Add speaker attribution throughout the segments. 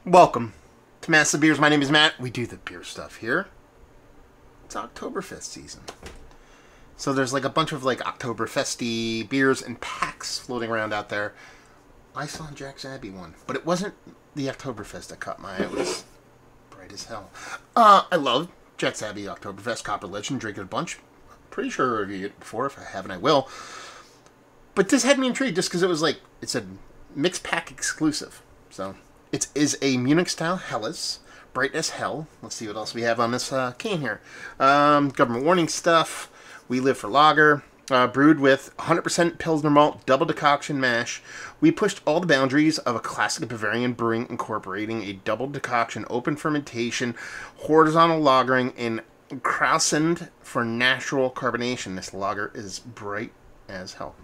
Speaker 1: Welcome to Massive Beers. My name is Matt. We do the beer stuff here. It's Oktoberfest season. So there's like a bunch of like Oktoberfesty beers and packs floating around out there. I saw Jack's Abbey one, but it wasn't the Oktoberfest that caught my eye. It was bright as hell. I love Jack's Abbey Oktoberfest Copper Legend. Drink it a bunch. Pretty sure I reviewed it before. If I haven't, I will. But this had me intrigued just because it was like, it's a mixed pack exclusive. So it is a Munich style Helles. Bright as hell. Let's see what else we have on this can here. Government warning stuff. We live for lager. Brewed with 100% Pilsner malt, double decoction mash. We pushed all the boundaries of a classic Bavarian brewing, incorporating a double decoction, open fermentation, horizontal lagering, and krausened for natural carbonation. This lager is bright as hell.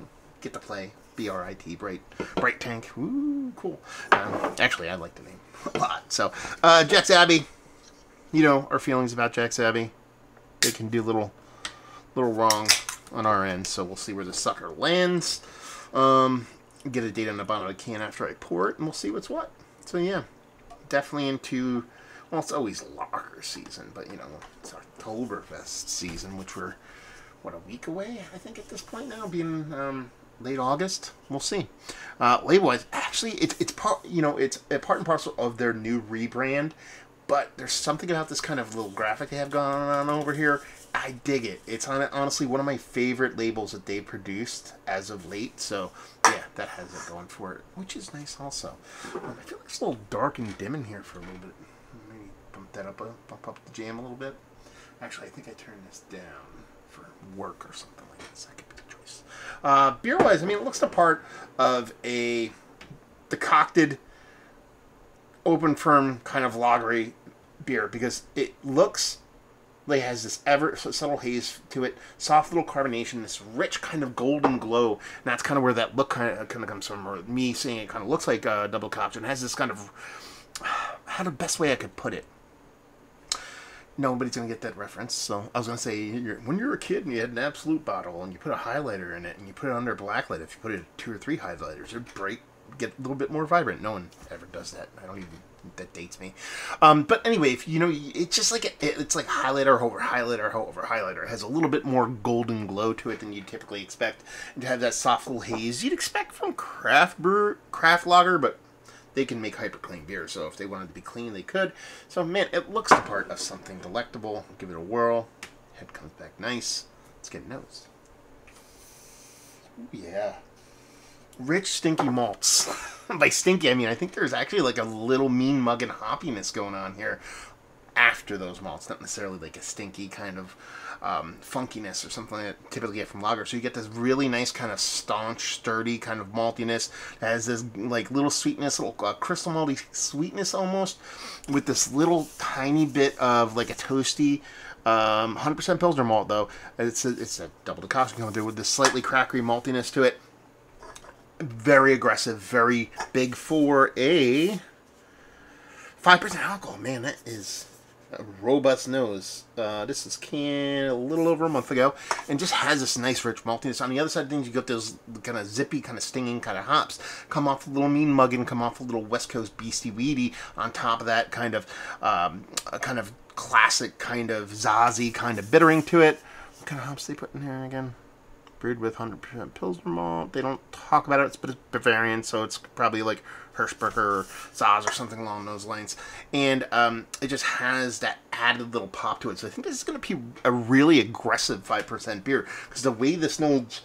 Speaker 1: Get to play. B-R-I-T, Brite Tank. Ooh, cool. Actually, I like the name a lot. So, Jack's Abbey. You know our feelings about Jack's Abbey. They can do little wrong on our end, so we'll see where the sucker lands. Get a date on the bottom of the can after I pour it, and we'll see what's what. So yeah, definitely into, well, it's always lager season, but you know, it's Oktoberfest season, which we're, what, a week away, I think, at this point now, being late August. We'll see. Label-wise, actually, it's part, you know, it's a part and parcel of their new rebrand, but there's something about this kind of little graphic they have going on over here. I dig it. It's honestly one of my favorite labels that they've produced as of late. So, yeah, that has it going for it, which is nice also. I feel like it's a little dark and dim in here for a little bit. Maybe bump that up, bump up the jam a little bit. Actually, I think I turned this down for work or something like that. So that could be the choice. Beer-wise, I mean, it looks the part of a decocted, open firm kind of lagery beer because it looks like it has this ever so subtle haze to it, soft little carbonation, this rich kind of golden glow, and that's kind of where that look kind of comes from, or me seeing it kind of looks like a double caption. It has this kind of, how the best way I could put it. Nobody's going to get that reference, so I was going to say, when you were a kid and you had an Absolute bottle and you put a highlighter in it and you put it under a blacklight, if you put it 2 or 3 highlighters, it'd bright, get a little bit more vibrant. No one ever does that. I don't even, that dates me. But anyway, if you know, it's just like it's like highlighter over highlighter over highlighter. It has a little bit more golden glow to it than you'd typically expect, and to have that soft little haze you'd expect from craft lager, but they can make hyper clean beer, so if they wanted to be clean, they could. So man, it looks the part of something delectable. Give it a whirl. Head comes back nice. Let's get a nose. Ooh, yeah. Rich, stinky malts. By stinky, I mean, I think there's actually like a little mean mugging hoppiness going on here after those malts. Not necessarily like a stinky kind of funkiness or something that you typically get from lager. So you get this really nice kind of staunch, sturdy kind of maltiness. It has this like little sweetness, little crystal malty sweetness almost, with this little tiny bit of like a toasty 100% Pilsner malt though. It's a double decoction coming through with this slightly crackery maltiness to it. Very aggressive, very big for a 5% alcohol. Man, that is a robust nose. This is canned a little over a month ago, and just has this nice rich maltiness. On the other side of things, you got those kind of zippy, kind of stinging kind of hops. Come off a little mean mugging, come off a little West Coast beastie weedy. On top of that, kind of a kind of classic, kind of zazzy, kind of bittering to it. What kind of hops they put in here again? Brewed with 100% Pilsner malt. They don't talk about it, but it's Bavarian, so it's probably like Hirschberger or Zaz or something along those lines. And it just has that added little pop to it. So I think this is going to be a really aggressive 5% beer, because the way this nose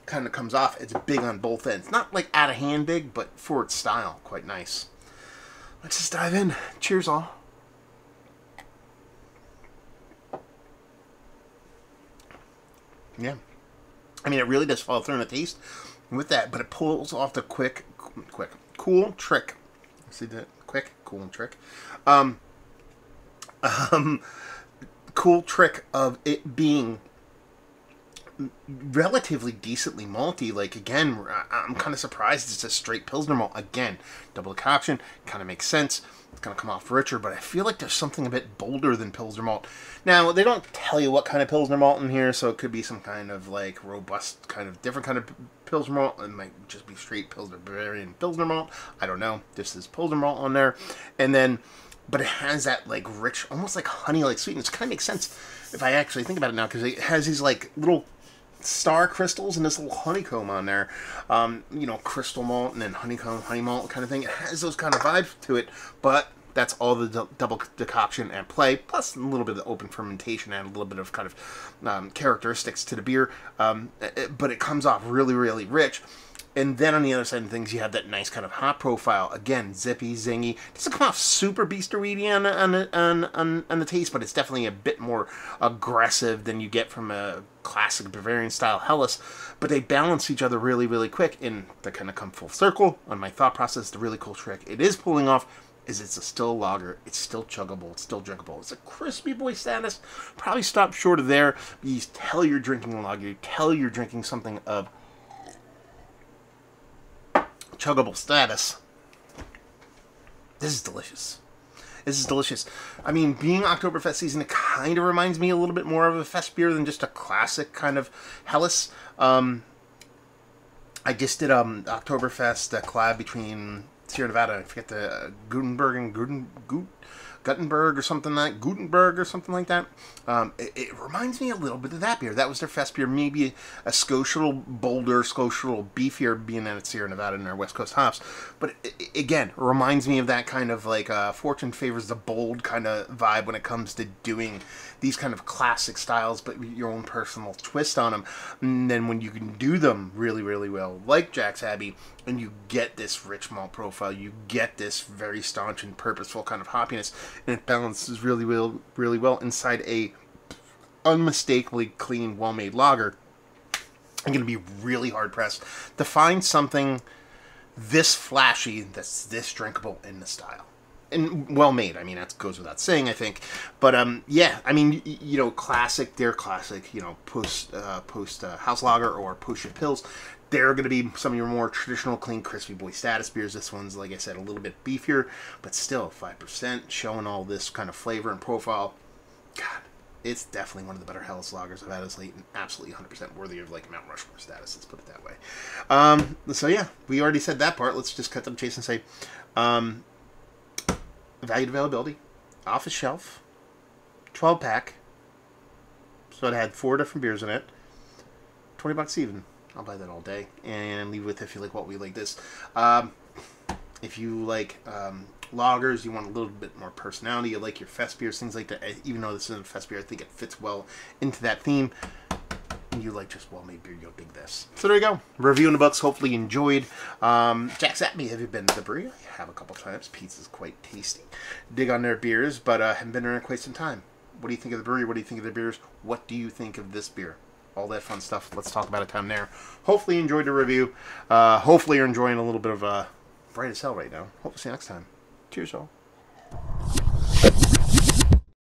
Speaker 1: kind of comes off, it's big on both ends. Not like out of hand big, but for its style, quite nice. Let's just dive in. Cheers, all. Yeah. I mean, it really does follow through in the taste with that, but it pulls off the cool trick. See that? Quick, cool, and trick. Cool trick of it being relatively decently malty. Like, again, I'm kind of surprised it's a straight Pilsner malt. Again, double decoction, kind of makes sense. It's going to come off richer, but I feel like there's something a bit bolder than Pilsner malt. Now, they don't tell you what kind of Pilsner malt in here, so it could be some kind of, like, robust, kind of different kind of Pilsner malt. It might just be straight Pilsner Bavarian Pilsner malt. I don't know. This is Pilsner malt on there. And then, but it has that, like, rich, almost like honey-like sweetness. It kind of makes sense if I actually think about it now, because it has these, like, little star crystals and this little honeycomb on there. You know, crystal malt and then honeycomb, honey malt kind of thing. It has those kind of vibes to it, but that's all the double decoction at play, plus a little bit of open fermentation and a little bit of kind of characteristics to the beer. But it comes off really, really rich. And then on the other side of things, you have that nice kind of hop profile. Again, zippy, zingy. It doesn't come off super beasterweedy on the taste, but it's definitely a bit more aggressive than you get from a classic Bavarian style Helles. But they balance each other really, really quick, and they kind of come full circle on my thought process. The really cool trick it is pulling off is it's still a lager. It's still chuggable. It's still drinkable. It's a crispy boy status. Probably stop short of there. You tell you're drinking a lager. You tell you're drinking something of chuggable status. This is delicious. This is delicious. I mean, being Oktoberfest season, it kind of reminds me a little bit more of a fest beer than just a classic kind of Helles. I just did Oktoberfest, a collab between Sierra Nevada, I forget the Gutenberg and Gutenberg or something like Gutenberg or something like that. It reminds me a little bit of that beer. That was their fest beer, maybe a skosh a little bolder, skosh a little beefier, being that it's Sierra Nevada and their West Coast hops. But again, it reminds me of that kind of like fortune favors the bold kind of vibe when it comes to doing these kind of classic styles, but your own personal twist on them. And then when you can do them really, really well, like Jack's Abbey, and you get this rich malt profile, you get this very staunch and purposeful kind of hoppiness, and it balances really, really well inside a unmistakably clean, well-made lager. I'm going to be really hard-pressed to find something this flashy that's this drinkable in the style. And well-made, I mean, that goes without saying, I think. But, yeah, I mean, you know, classic, they're classic, you know, post house lager or post-ship pills. They're going to be some of your more traditional, clean, crispy boy status beers. This one's, like I said, a little bit beefier, but still 5%, showing all this kind of flavor and profile. God, it's definitely one of the better Helles lagers I've had as late, and absolutely 100% worthy of, like, Mount Rushmore status, let's put it that way. So, yeah, we already said that part. Let's just cut to the chase and say, valued availability, off the shelf, 12-pack, so it had 4 different beers in it, $20 even. I'll buy that all day and leave with if you like what we like this. If you like lagers, you want a little bit more personality, you like your fest beers, things like that. Even though this isn't a fest beer, I think it fits well into that theme. And you like just well-made beer, you'll dig this. So there you go. Review in the books. Hopefully you enjoyed. Jack's at me. Have you been to the brewery? I have a couple times. Pizza's quite tasty. Dig on their beers, but haven't been there in quite some time. What do you think of the brewery? What do you think of the beers? What do you think of this beer? All that fun stuff. Let's talk about it down there. Hopefully you enjoyed the review. Hopefully you're enjoying a little bit of Brite as hell right now. Hope to see you next time. Cheers, all.